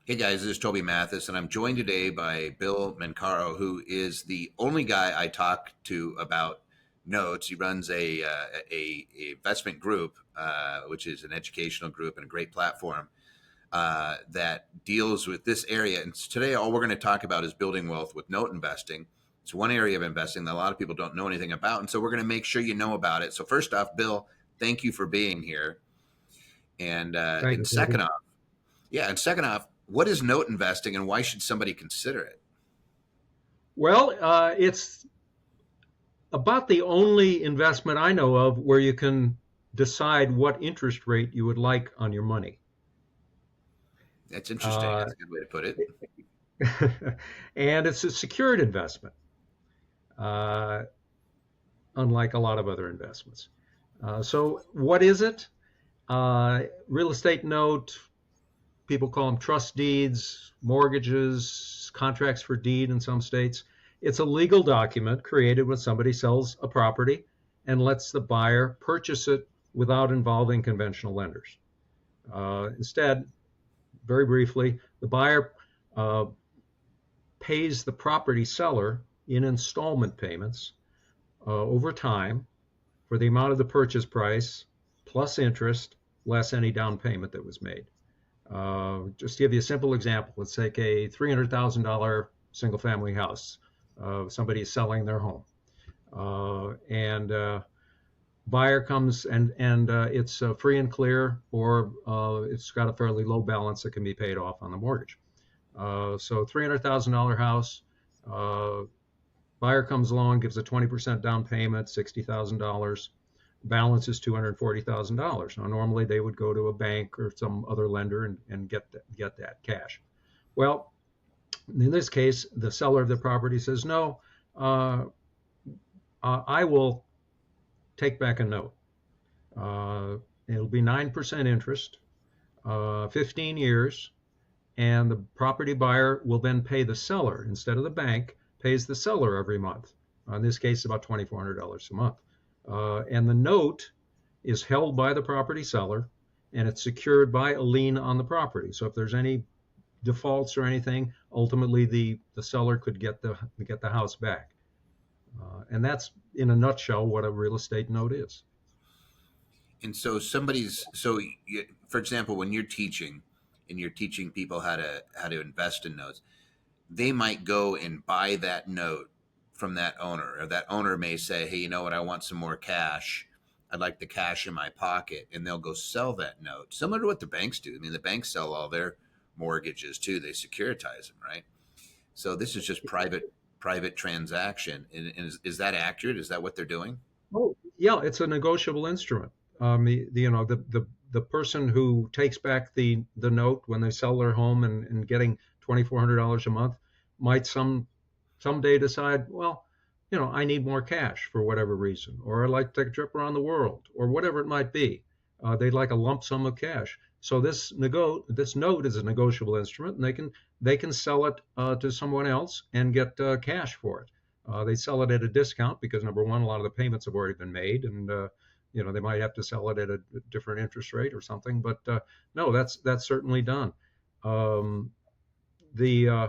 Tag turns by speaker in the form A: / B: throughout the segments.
A: Hey guys, this is Toby Mathis, and I'm joined today by Bill Mencarow, who is the only guy I talk to about notes. He runs a investment group, which is an educational group and a great platform that deals with this area. And today, all we're going to talk about is building wealth with note investing. It's one area of investing that a lot of people don't know anything about, and so we're going to make sure you know about it. So first off, Bill, thank you for being here, and uh,
B: Thank
A: and
B: you, Toby.
A: second off. Yeah, and second off, what is note investing and why should somebody consider it?
B: Well, it's about the only investment I know of where you can decide what interest rate you would like on your money.
A: That's interesting.
B: Uh,
A: That's a good way to put it.
B: and it's a secured investment, uh, unlike a lot of other investments. So, what is it? Real estate note, people call them trust deeds, mortgages, contracts for deed in some states. It's a legal document created when somebody sells a property and lets the buyer purchase it without involving conventional lenders. Instead, very briefly, the buyer uh, pays the property seller in installment payments over time for the amount of the purchase price plus interest less any down payment that was made. Just to give you a simple example, let's take a $300,000 single family house. Somebody is selling their home. And buyer comes and it's free and clear, or it's got a fairly low balance that can be paid off on the mortgage. So $300,000 house, uh, buyer comes along, gives a 20% down payment, $60,000. Balance is $240,000. Now, normally they would go to a bank or some other lender and get that cash. Well, in this case, the seller of the property says, no, uh, I will take back a note. Uh, it'll be 9% interest, 15 years, and the property buyer will then pay the seller instead of the bank, pays the seller every month. In this case, about $2,400 a month. And the note is held by the property seller and it's secured by a lien on the property. So if there's any defaults or anything, ultimately the seller could get the house back. And that's in a nutshell what a real estate note is.
A: And so for example, when you're teaching and you're teaching people how to invest in notes, they might go and buy that note from that owner, or that owner may say, "Hey, you know what? I want some more cash. I'd like the cash in my pocket," and they'll go sell that note, similar to what the banks do. I mean, the banks sell all their mortgages too; they securitize them, right? So this is just private transaction. And is that accurate? Is that what they're doing?
B: Oh, yeah, it's a negotiable instrument. The person who takes back the note when they sell their home and getting $2,400 a month might someday decide, well, I need more cash for whatever reason, or I'd like to take a trip around the world, or whatever it might be. They'd like a lump sum of cash. So this note is a negotiable instrument, and they can sell it to someone else and get cash for it. They sell it at a discount because number one, a lot of the payments have already been made, and they might have to sell it at a different interest rate or something. But no, that's certainly done. Um, the uh,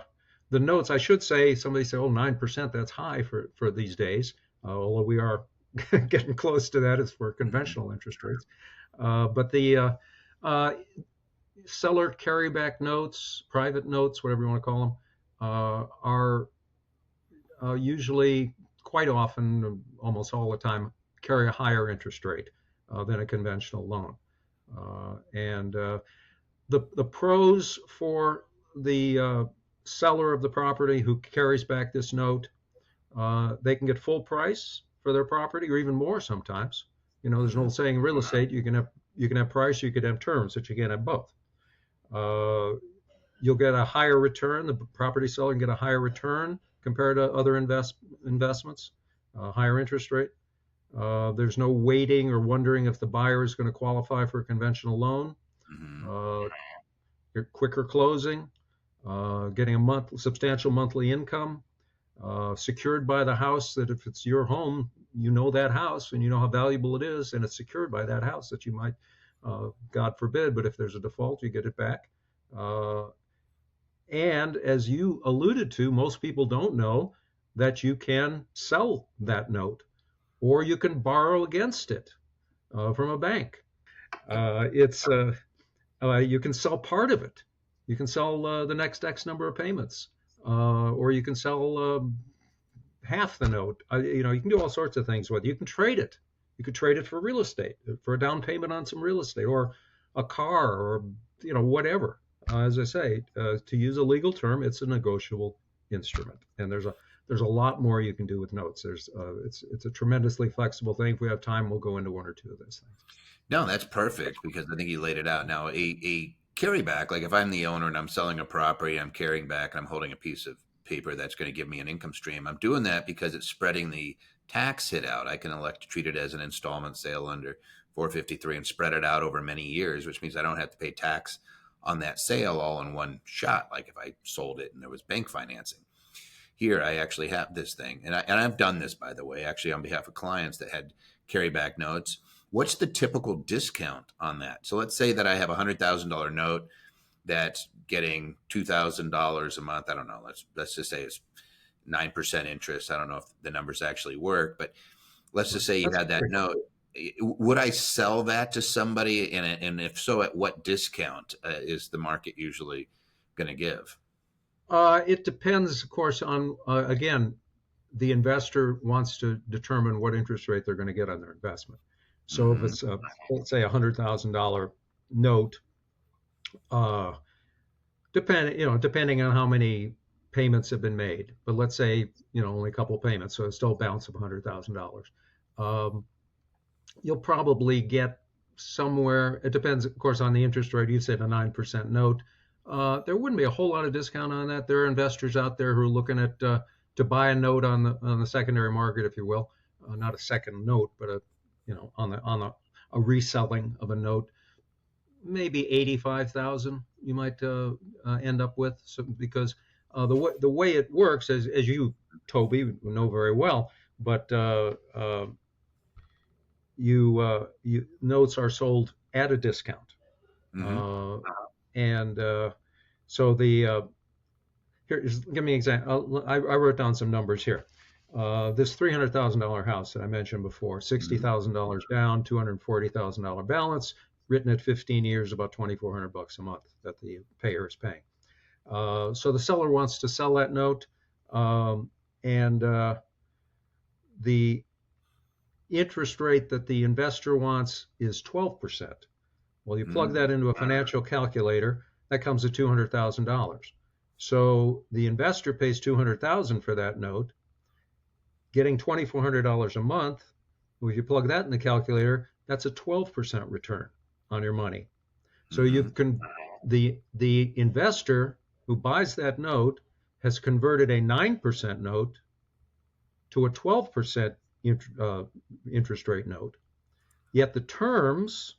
B: the notes, I should say, somebody say, oh, 9%, that's high for these days, although we are getting close to that as for
A: Hmm.
B: conventional interest rates. But the uh, seller carryback notes, private notes, whatever you want to call them, are usually, quite often, almost all the time, carry a higher interest rate than a conventional loan. And the pros for the seller of the property who carries back this note, they can get full price for their property or even more sometimes. There's an
A: Hmm.
B: old saying in real estate, you can have price, you could have terms, but you can't have both. Uh, you'll get a higher return. The property seller can get a higher return compared to other investments, higher interest rate. There's no waiting or wondering if the buyer is going to qualify for a conventional loan.
A: Hmm.
B: Uh, quicker closing, getting a substantial monthly income, secured by the house. That if it's your home, you know that house and you know how valuable it is, and it's secured by that house that you might, God forbid, but if there's a default, you get it back. Uh, And as you alluded to, most people don't know that you can sell that note or you can borrow against it from a bank. It's You can sell part of it. You can sell the next X number of payments, or you can sell half the note. You can do all sorts of things with it. You can trade it. You could trade it for real estate, for a down payment on some real estate, or a car, or whatever. As I say, to use a legal term, it's a negotiable instrument, and there's a lot more you can do with notes. It's a tremendously flexible thing. If we have time, we'll go into one or two of those things.
A: No, that's perfect because I think you laid it out. Now, a carryback, like if I'm the owner and I'm selling a property, I'm carrying back and I'm holding a piece of paper that's going to give me an income stream. I'm doing that because it's spreading the tax hit out. I can elect to treat it as an installment sale under 453 and spread it out over many years, which means I don't have to pay tax on that sale all in one shot, like if I sold it and there was bank financing. Here, I actually have this thing, and I've done this, by the way, actually on behalf of clients that had carryback notes. What's the typical discount on that? So let's say that I have a $100,000 note that's getting $2,000 a month. I don't know. Let's just say it's 9% interest. I don't know if the numbers actually work, but let's just say you
B: That's
A: had that
B: great.
A: note. Would I sell that to somebody? And if so, at what discount is the market usually going to give?
B: It depends, of course, on again, the investor wants to determine what interest rate they're going to get on their investment. So if
A: Mm-hmm.
B: it's let's say $100,000 note, uh, depending on how many payments have been made, but let's say only a couple payments, so it's still a balance of $100,000. Um, you'll probably get somewhere. It depends, of course, on the interest rate. You said a 9% note. There wouldn't be a whole lot of discount on that. There are investors out there who are looking at to buy a note on the secondary market, if you will, not a second note, but on a reselling of a note, maybe 85,000 you might end up with. So, because the way it works, as you, Toby, know very well, but you notes are sold at a discount,
A: Mm-hmm.
B: uh, and so the here, give me an example. I wrote down some numbers here. This $300,000 house that I mentioned before,
A: Mm-hmm.
B: $60,000 down, $240,000 balance, written at 15 years, about $2,400 a month that the payer is paying. So the seller wants to sell that note, and the interest rate that the investor wants is 12%. Well, you plug
A: Mm-hmm.
B: that into a financial calculator, that comes to $200,000. So the investor pays $200,000 for that note, getting $2,400 a month. Well, if you plug that in the calculator, that's a 12% return on your money. So
A: Mm-hmm.
B: the investor who buys that note has converted a 9% note to a 12% interest rate note. Yet the terms,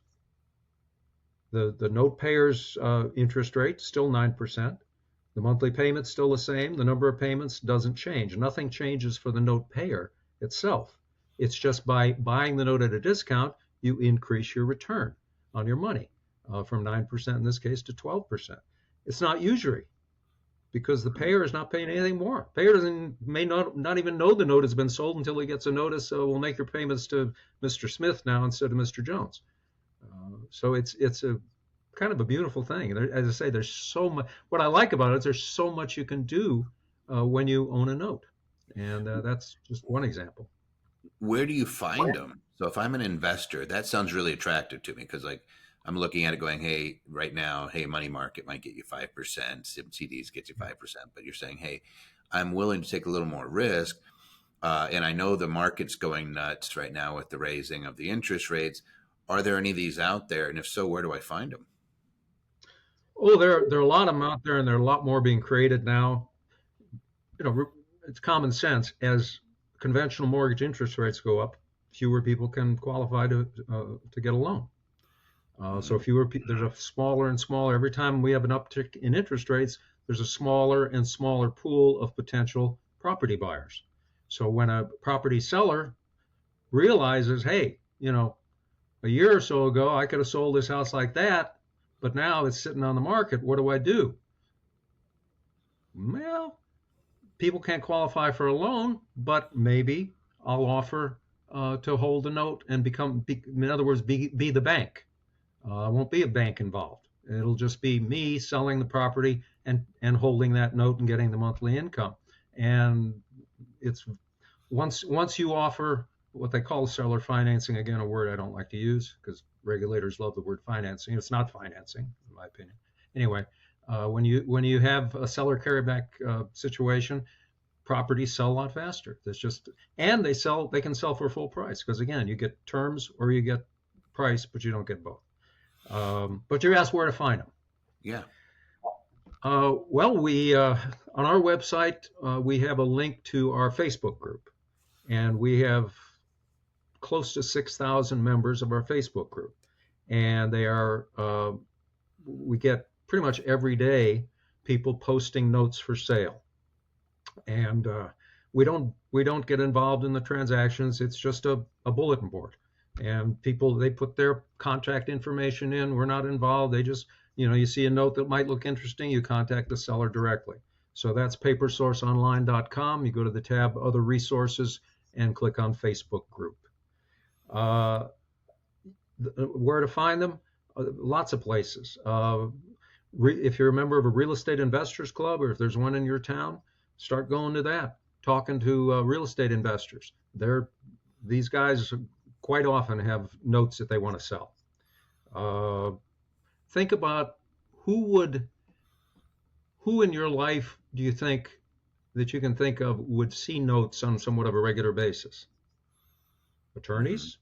B: the note payer's interest rate, still 9%. The monthly payment's still the same. The number of payments doesn't change. Nothing changes for the note payer itself. It's just by buying the note at a discount, you increase your return on your money from 9% in this case to 12%. It's not usury because the payer is not paying anything more. Payer may not even know the note has been sold until he gets a notice. So we'll make your payments to Mr. Smith now instead of Mr. Jones. So it's a kind of a beautiful thing. As I say, there's so much. What I like about it is there's so much you can do when you own a note, and that's just one example.
A: Where do you find them? So if I'm an investor, that sounds really attractive to me because like I'm looking at it going, hey, right now, hey, money market might get you 5%, CDs gets you 5%, but you're saying, hey, I'm willing to take a little more risk. And I know the market's going nuts right now with the raising of the interest rates. Are there any of these out there? And if so, where do I find them?
B: Oh, there are a lot of them out there, and there are a lot more being created now. It's common sense. As conventional mortgage interest rates go up, fewer people can qualify to get a loan. So
A: Mm-hmm.
B: there's a smaller and smaller. Every time we have an uptick in interest rates, there's a smaller and smaller pool of potential property buyers. So when a property seller realizes, hey, a year or so ago, I could have sold this house like that, but now it's sitting on the market. What do I do? Well, people can't qualify for a loan, but maybe I'll offer to hold a note and in other words, be the bank. Won't be a bank involved. It'll just be me selling the property and holding that note and getting the monthly income. And it's once you offer what they call seller financing, again, a word I don't like to use because regulators love the word financing. It's not financing, in my opinion. Anyway, when you have a seller carryback situation, properties sell a lot faster. That's just and they can sell for full price because again, you get terms or you get price, but you don't get both. But you asked where to find them.
A: Yeah.
B: Well, we on our website we have a link to our Facebook group, and we have close to 6,000 members of our Facebook group, and they are we get pretty much every day people posting notes for sale, and we don't get involved in the transactions. It's just a bulletin board, and people they put their contact information in. We're not involved. They just you see a note that might look interesting, you contact the seller directly. So that's papersourceonline.com. You go to the tab Other Resources and click on Facebook group. Uh, where to find them? Lots of places. If you're a member of a real estate investors club, or if there's one in your town, start going to that, talking to real estate investors. These guys quite often have notes that they want to sell. Uh, think about who in your life do you think that you can think of would see notes on somewhat of a regular basis?
A: Mm-hmm.
B: Attorneys,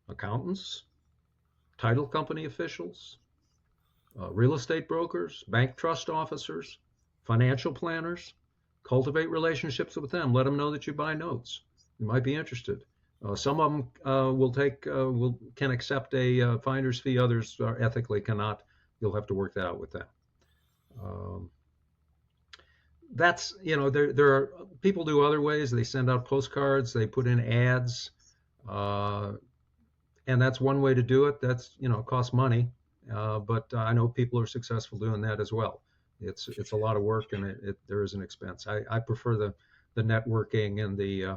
B: accountants, title company officials, real estate brokers, bank trust officers, financial planners. Cultivate relationships with them. Let them know that you buy notes. You might be interested. Some of them can accept a finder's fee. Others ethically cannot. You'll have to work that out with them. Um, there are people do other ways. They send out postcards. They put in ads. Uh, and that's one way to do it. That's costs money, but I know people are successful doing that as well. It's a lot of work, and there is an expense. I prefer the networking and the uh,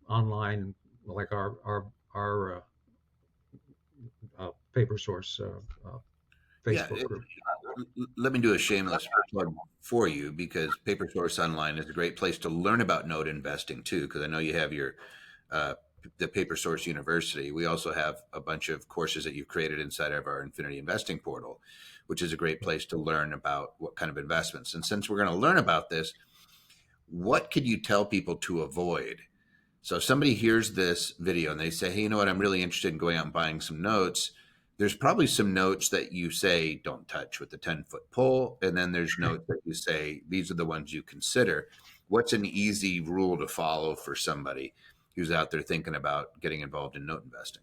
B: online, like our paper source
A: Yeah.
B: Facebook group.
A: Let me do a shameless plug for you because Paper Source Online is a great place to learn about note investing too. Because I know you have your uh, the Paper Source University. We also have a bunch of courses that you've created inside of our Infinity Investing Portal, which is a great place to learn about what kind of investments. And since we're going to learn about this, what could you tell people to avoid? So if somebody hears this video and they say, hey, you know what, I'm really interested in going out and buying some notes. There's probably some notes that you say don't touch with the 10-foot pole. And then there's notes that you say, these are the ones you consider. What's an easy rule to follow for somebody who's out there thinking about getting involved in note investing?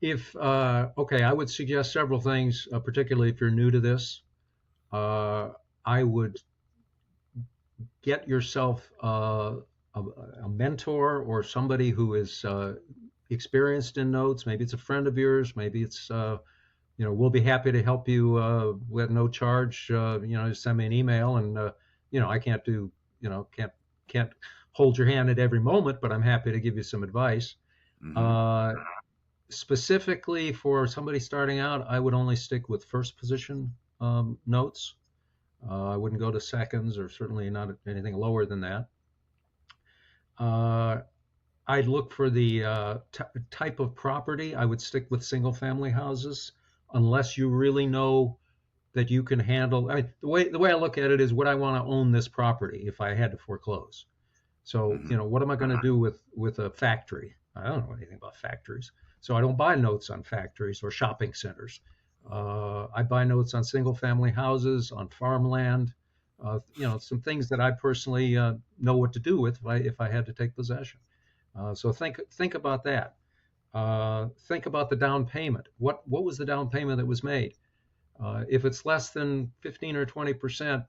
B: If Okay, I would suggest several things, particularly if you're new to this. Uh, I would get yourself a mentor or somebody who is experienced in notes. Maybe it's a friend of yours. Maybe it's we'll be happy to help you at no charge. Just send me an email, and I can't do can't hold your hand at every moment, but I'm happy to give you some advice.
A: Mm-hmm.
B: Uh, Specifically for somebody starting out, I would only stick with first position notes. I wouldn't go to seconds, or certainly not anything lower than that. Uh, I'd look for the type of property. I would stick with single family houses unless you really know that you can handle. I mean, the way I look at it is, would I want to own this property if I had to foreclose? So,
A: Mm-hmm.
B: what am I going to do with a factory? I don't know anything about factories, so I don't buy notes on factories or shopping centers. I buy notes on single family houses, on farmland, some things that I personally know what to do with if I had to take possession. So think about that. Think about the down payment. What was the down payment that was made? If it's less than 15 or 20%,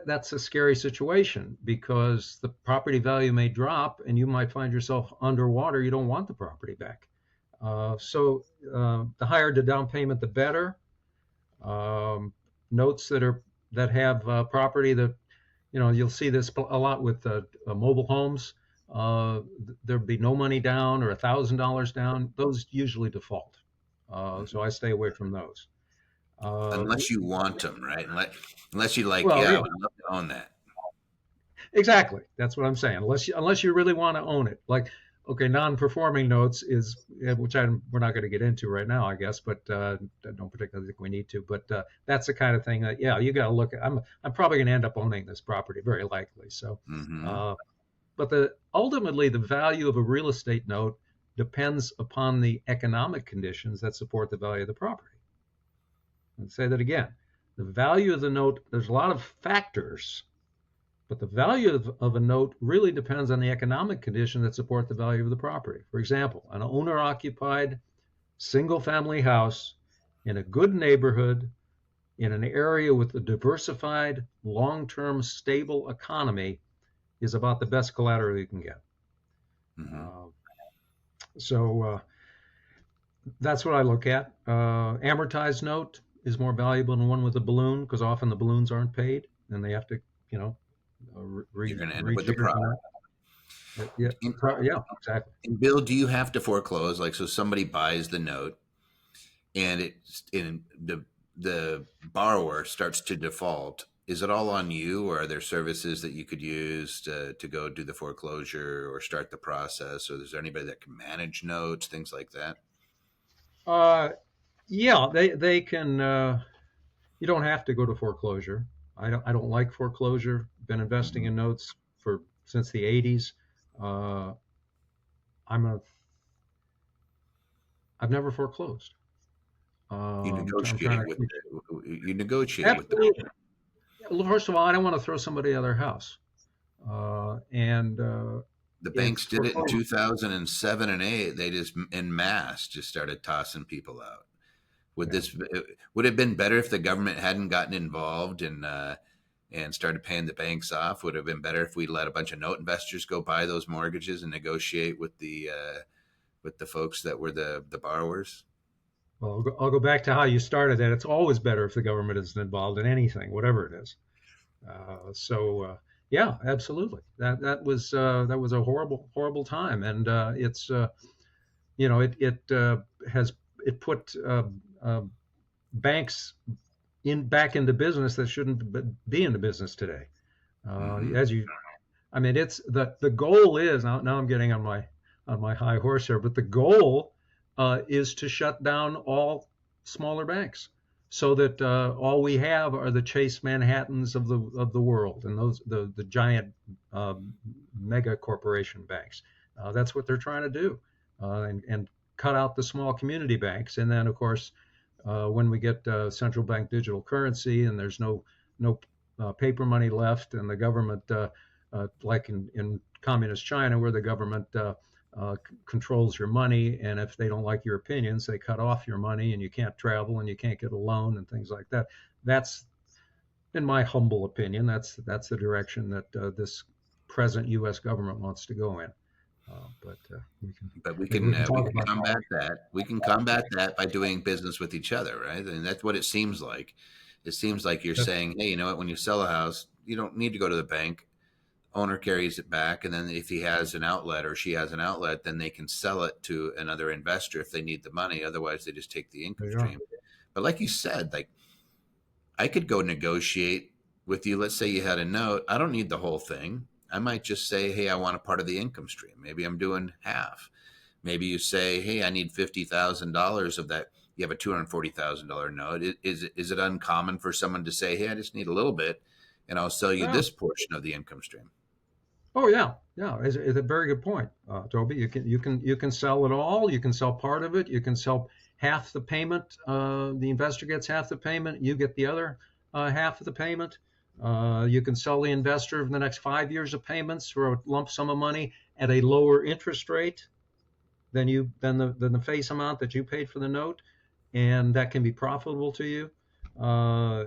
B: that's a scary situation because the property value may drop and you might find yourself underwater. You don't want the property back. The higher the down payment, the better. Um, Notes that are that have property that, you'll see this a lot with mobile homes. Uh, there'd be no money down or $1,000 down. Those usually default. So
A: Hmm.
B: I stay away from those. Uh,
A: Unless you want them, right? Unless you like,
B: well,
A: yeah, I
B: yeah,
A: would love to own that.
B: exactly. That's what I'm saying. Unless you really want to own it, like, okay, non-performing notes is, which we're not going to get into right now, I guess, but I don't particularly think we need to. But that's the kind of thing that, yeah, you got to look at. I'm probably going to end up owning this property, very likely. So,
A: Hmm.
B: uh, but ultimately the value of a real estate note depends upon the economic conditions that support the value of the property. Let's say that again. The value of the note. There's a lot of factors, but the value of a note really depends on the economic condition that support the value of the property. For example, an owner occupied single family house in a good neighborhood in an area with a diversified, long term, stable economy is about the best collateral you can get.
A: Hmm.
B: Uh, so that's what I look at. Amortized note is more valuable than one with a balloon because often the balloons aren't paid and they have to, you know,
A: You're going to end up with the
B: rejigger the
A: product.
B: note. Yeah,
A: And,
B: yeah, exactly.
A: and Bill, do you have to foreclose? Like, so somebody buys the note, and the borrower starts to default. Is it all on you, or are there services that you could use to go do the foreclosure or start the process? Or is there anybody that can manage notes, things like that?
B: Uh, yeah, they can. You don't have to go to foreclosure. I don't like foreclosure. Been investing
A: Hmm.
B: in notes for since the '80s. Uh, I'm a. I've never foreclosed.
A: You
B: I'm trying
A: negotiate
B: to
A: with
B: keep.
A: you negotiate with the
B: Absolutely. Well, first of all, I don't want to throw somebody out of their house, and
A: the
B: it's
A: banks did it in
B: foreclosure.
A: 2007 and 8. They just en masse just started tossing people out. Would
B: Yeah.
A: this would it have been better if the government hadn't gotten involved and started paying the banks off? Would it have been better if we let a bunch of note investors go buy those mortgages and negotiate with the folks that were the borrowers?
B: Well, I'll go back to how you started that. It's always better if the government isn't involved in anything, whatever it is. Yeah, absolutely. That was a horrible time, and it has it put banks in back into business that shouldn't be in the business today.
A: Hmm.
B: As you, I mean, it's the goal is now I'm getting on my high horse here, but the goal is to shut down all smaller banks so that all we have are the Chase Manhattans of the world and those the giant uh, mega corporation banks. That's what they're trying to do, and cut out the small community banks. And then, of course, when we get central bank digital currency and there's no paper money left, and the government, like in communist China, where the government controls your money, and if they don't like your opinions, they cut off your money, and you can't travel, and you can't get a loan, and things like that. That's, in my humble opinion, that's the direction that this present U.S. government wants to go in. But
A: But
B: maybe we can
A: we
B: talk
A: can
B: about
A: combat
B: that.
A: that. We can combat that by doing business with each other, right? And that's what it seems like. It seems like you're
B: That's,
A: saying, hey, you know what? When you sell a house, you don't need to go to the bank. Owner carries it back, and then if he has an outlet or she has an outlet, then they can sell it to another investor if they need the money. Otherwise, they just take the income
B: there you are.
A: stream. But like you said, like I could go negotiate with you. Let's say you had a note. I don't need the whole thing. I might just say, hey, I want a part of the income stream. Maybe I'm doing half. Maybe you say, hey, I need $50,000 of that. You have a $240,000 note. Is it uncommon for someone to say, hey, I just need a little bit, and I'll sell you
B: Yeah.
A: this portion of the income stream?
B: Oh yeah, yeah. It's a very good point, Toby. You can sell it all. You can sell part of it. You can sell half the payment. The investor gets half the payment. You get the other half of the payment. You can sell the investor for the next 5 years of payments for a lump sum of money at a lower interest rate than the face amount that you paid for the note, and that can be profitable to you. Uh,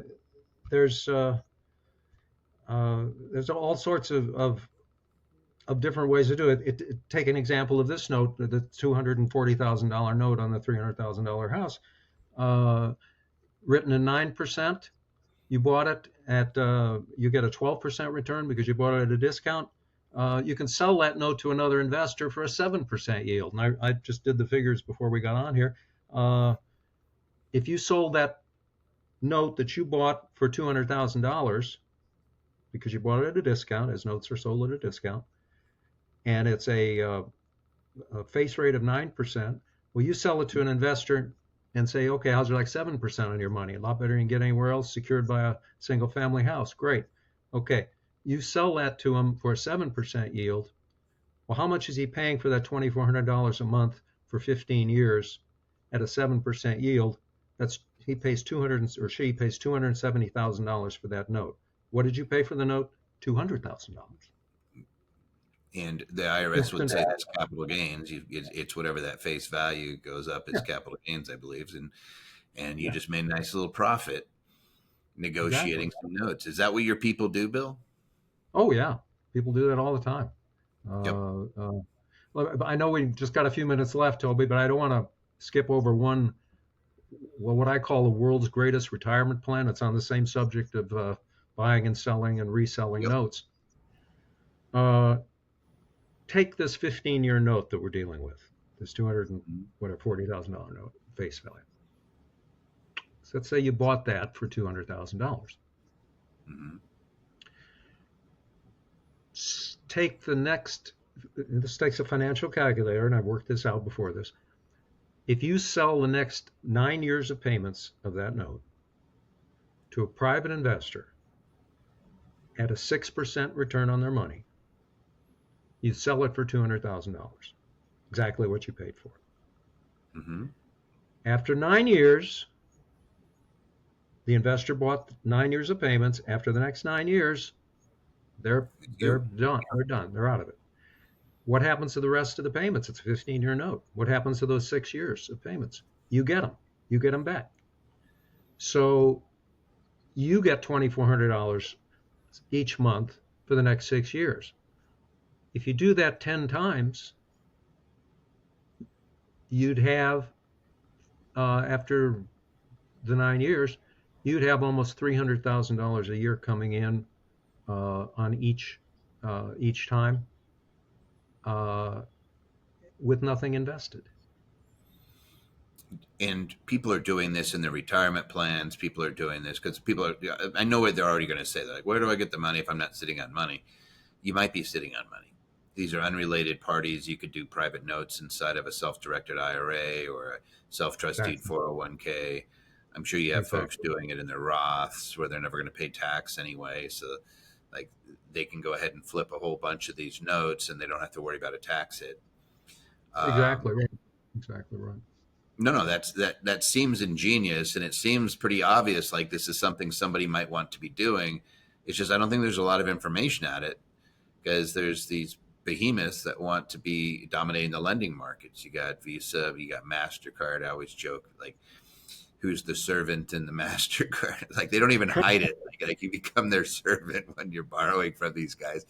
B: there's uh, there's all sorts of different ways to do it. Take an example of this note, the $240,000 note on the $300,000 house, uh, written in 9%. You bought it at, you get a 12% return because you bought it at a discount. You can sell that note to another investor for a 7% yield. And I just did the figures before we got on here. Uh, if you sold that note that you bought for $200,000 because you bought it at a discount, as notes are sold at a discount, and it's a face rate of 9%. Well, you sell it to an investor and say, okay, how's it like 7% on your money? A lot better than you get anywhere else, secured by a single family house. Great. Okay. You sell that to him for a 7% yield. Well, how much is he paying for that $2,400 a month for 15 years at a 7% yield? That's he pays 200 or she pays $270,000 for that note. What did you pay for the note? $200,000.
A: And the IRS would
B: Instant.
A: say that's capital gains. It's whatever that face value goes up is
B: Yeah.
A: capital gains, I believe. And you
B: Yeah.
A: just made a nice little profit
B: Exactly.
A: negotiating some notes. Is that what your people do, Bill?
B: Oh yeah. People do that all the time.
A: Yep.
B: Well, I know we just got a few minutes left, Toby, but I don't want to skip over one, well, what I call the world's greatest retirement plan. It's on the same subject of buying and selling and reselling
A: Yep.
B: notes. Uh, Take this 15-year note that we're dealing with, this 200 and
A: Mhm.
B: whatever $40,000 note face value. So let's say you bought that for $200,000.
A: Mhm.
B: Take the next. This takes a financial calculator, and I've worked this out before this. If you sell the next 9 years of payments of that note to a private investor at a 6% return on their money, you sell it for $200,000, exactly what you paid for it.
A: Mhm.
B: After 9 years, the investor bought 9 years of payments. After the next 9 years, they're they're
A: You.
B: done. They're done. They're out of it. What happens to the rest of the payments? It's a 15-year note. What happens to those 6 years of payments? You get them. You get them back. So you get $2,400 each month for the next 6 years. If you do that 10 times, you'd have, after the 9 years, you'd have almost $300,000 a year coming in on each time, uh, with nothing invested.
A: And people are doing this in their retirement plans. People are doing this because people are. I know what they're already going to say. They're like, "Where do I get the money if I'm not sitting on money?" You might be sitting on money. These are unrelated parties. You could do private notes inside of a self-directed IRA or a self-trusted
B: Exactly.
A: 401k. I'm sure you have folks
B: Exactly.
A: doing it in their Roths where they're never going to pay tax anyway. So, like, they can go ahead and flip a whole bunch of these notes and they don't have to worry about a tax hit.
B: Exactly
A: Um,
B: right. Exactly right.
A: no, no, that seems ingenious and it seems pretty obvious. Like this is something somebody might want to be doing. It's just I don't think there's a lot of information at it because there's these behemoths that want to be dominating the lending markets. You got Visa, you got Mastercard. I always joke like, who's the servant in the Mastercard? Like they don't even hide it. Like you become their servant when you're borrowing from these guys.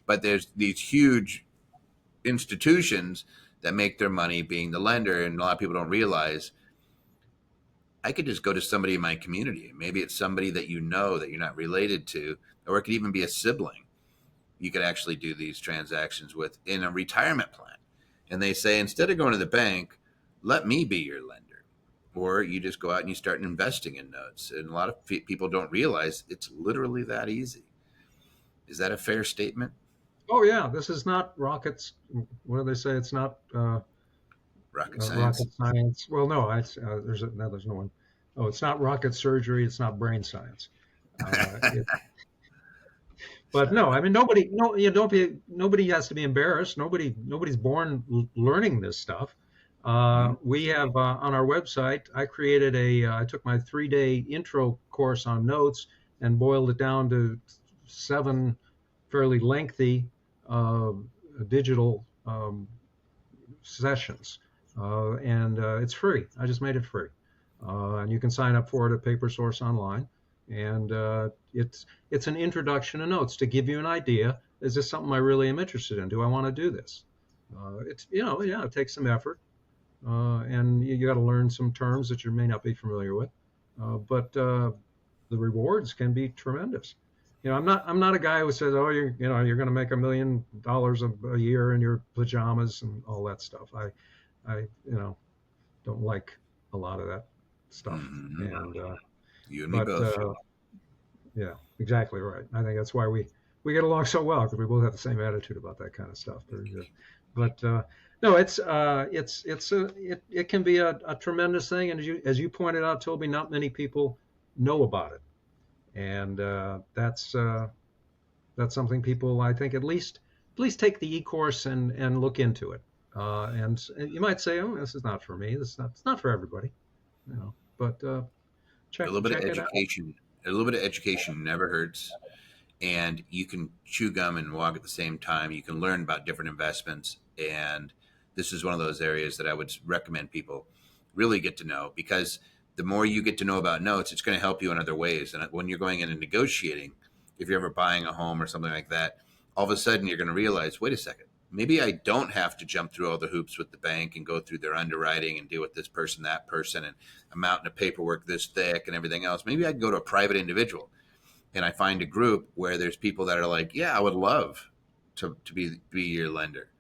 A: But there's these huge institutions that make their money being the lender, and a lot of people don't realize I could just go to somebody in my community. Maybe it's somebody that you know that you're not related to, or it could even be a sibling you could actually do these transactions with in a retirement plan. And they say, instead of going to the bank, let me be your lender. Or you just go out and you start investing in notes. And a lot of people don't realize it's literally that easy. Is that a fair statement?
B: Oh yeah, this is not rockets. What do they say? It's not
A: Rocket science?
B: rocket science. Well, no, there's no one. Oh, it's not rocket surgery. It's not brain science. It,
A: It's
B: but
A: not
B: no,
A: rocket.
B: I mean nobody. No, you don't be. Nobody has to be embarrassed. Nobody's born learning this stuff.
A: Mm-hmm.
B: We have on our website. I created I took my 3-day intro course on notes and boiled it down to 7 fairly lengthy uh, digital sessions, and it's free. I just made it free, and you can sign up for it at PaperSource Online. And it's an introduction to notes to give you an idea. Is this something I really am interested in? Do I want to do this? It's yeah, it takes some effort, and you got to learn some terms that you may not be familiar with. But the rewards can be tremendous. I'm not a guy who says, oh, you're going to make $1 million a year in your pajamas and all that stuff. I don't like a lot of that stuff.
A: Hmm.
B: And
A: You and me
B: but
A: both.
B: Yeah, exactly right. I think that's why we get along so well, because we both have the same attitude about that kind of stuff. Very good. But no, it can be a tremendous thing, and as you pointed out, Toby, not many people know about it, and that's something people, I think, at least take the e-course and look into it. And you might say, oh, this is not for me. This is not It's not for everybody, But
A: A
B: check
A: little bit of
B: check it out.
A: education, a little bit of education never hurts, and you can chew gum and walk at the same time. You can learn about different investments, and this is one of those areas that I would recommend people really get to know, because the more you get to know about notes, it's going to help you in other ways. And when you're going in and negotiating, if you're ever buying a home or something like that, all of a sudden you're going to realize, wait a second, maybe I don't have to jump through all the hoops with the bank and go through their underwriting and deal with this person, that person, and a mountain of paperwork this thick and everything else. Maybe I can go to a private individual and I find a group where there's people that are like, yeah, I would love to be your lender.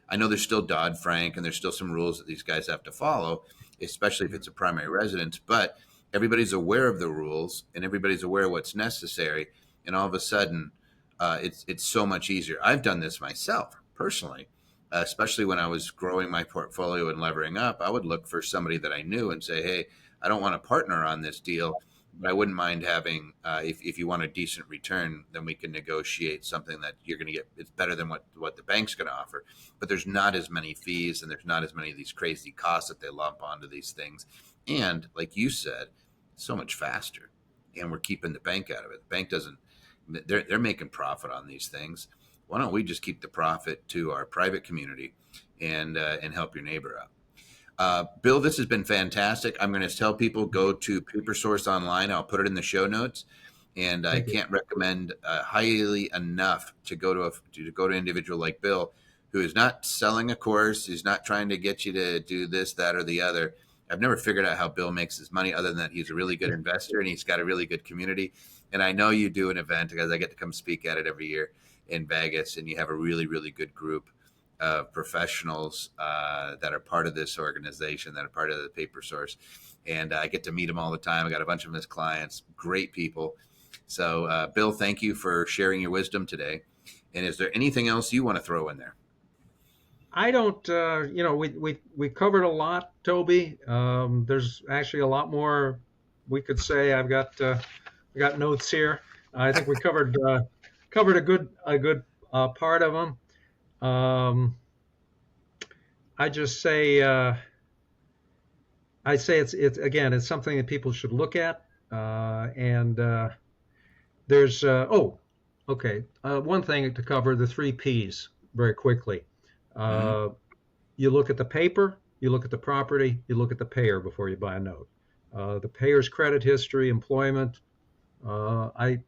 A: I know there's still Dodd Frank and there's still some rules that these guys have to follow, especially if
B: Yeah.
A: it's a primary residence. But everybody's aware of the rules and everybody's aware of what's necessary. And all of a sudden, it's so much easier. I've done this myself personally, especially when I was growing my portfolio and levering up. I would look for somebody that I knew and say, hey, I don't want to partner on this deal, but I wouldn't mind having, if you want a decent return, then we can negotiate something that you're going to get. It's better than what the bank's going to offer, but there's not as many fees and there's not as many of these crazy costs that they lump onto these things. And like you said, it's so much faster, and we're keeping the bank out of it. The bank doesn't. They're making profit on these things. Why don't we just keep the profit to our private community and help your neighbor out? Bill, this has been fantastic. I'm going to tell people go to Paper Source Online. I'll put it in the show notes, and I
B: Thank you.
A: can't recommend highly enough to go to an individual like Bill, who is not selling a course. He's not trying to get you to do this, that, or the other. I've never figured out how Bill makes his money, other than that he's a really good investor and he's got a really good community. And I know you do an event, because I get to come speak at it every year in Vegas, and you have a really, really good group of professionals that are part of this organization, that are part of the Paper Source. And I get to meet them all the time. I got a bunch of them as clients, great people. So, Bill, thank you for sharing your wisdom today. And is there anything else you want to throw in there?
B: I don't, we covered a lot, Toby. There's actually a lot more we could say. I got notes here. I think we covered a good part of them. I just say, it's again, it's something that people should look at. And there's okay. One thing to cover, the three P's, very quickly.
A: Mm-hmm.
B: Uh, you look at the paper, you look at the property, you look at the payer before you buy a note. The payer's credit history, employment. I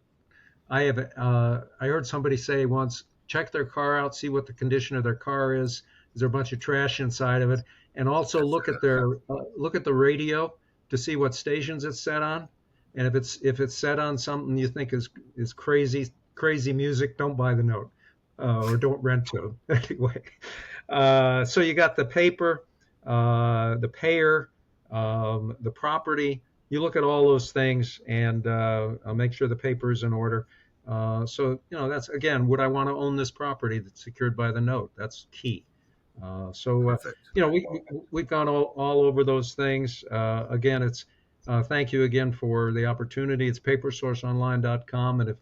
B: heard somebody say once, check their car out, see what the condition of their car is. Is there a bunch of trash inside of it? And also
A: That's
B: look at the radio to see what stations it's set on. And if it's set on something you think is crazy music, don't buy the note, or don't rent to anyway. So you got the paper, the payer, the property. You look at all those things and make sure the paper is in order. So that's, again, would I want to own this property that's secured by the note? That's key. So
A: perfect.
B: we've gone all over those things. Again, it's thank you again for the opportunity. It's papersourceonline.com, and if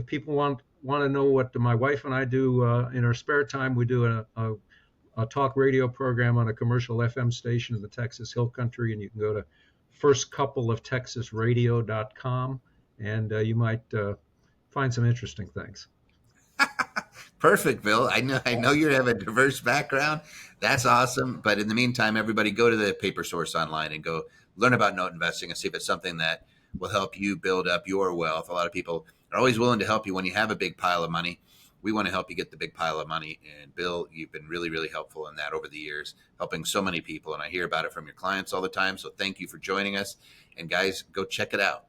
B: people want to know what my wife and I do in our spare time, we do a talk radio program on a commercial FM station in the Texas Hill Country, and you can go to firstcoupleoftexasradio.com, and you might find some interesting things.
A: Perfect, Bill. I know you have a diverse background. That's awesome. But in the meantime, everybody go to the Paper Source Online and go learn about note investing and see if it's something that will help you build up your wealth. A lot of people are always willing to help you when you have a big pile of money. We want to help you get the big pile of money. And Bill, you've been really, really helpful in that over the years, helping so many people. And I hear about it from your clients all the time. So thank you for joining us. And guys, go check it out.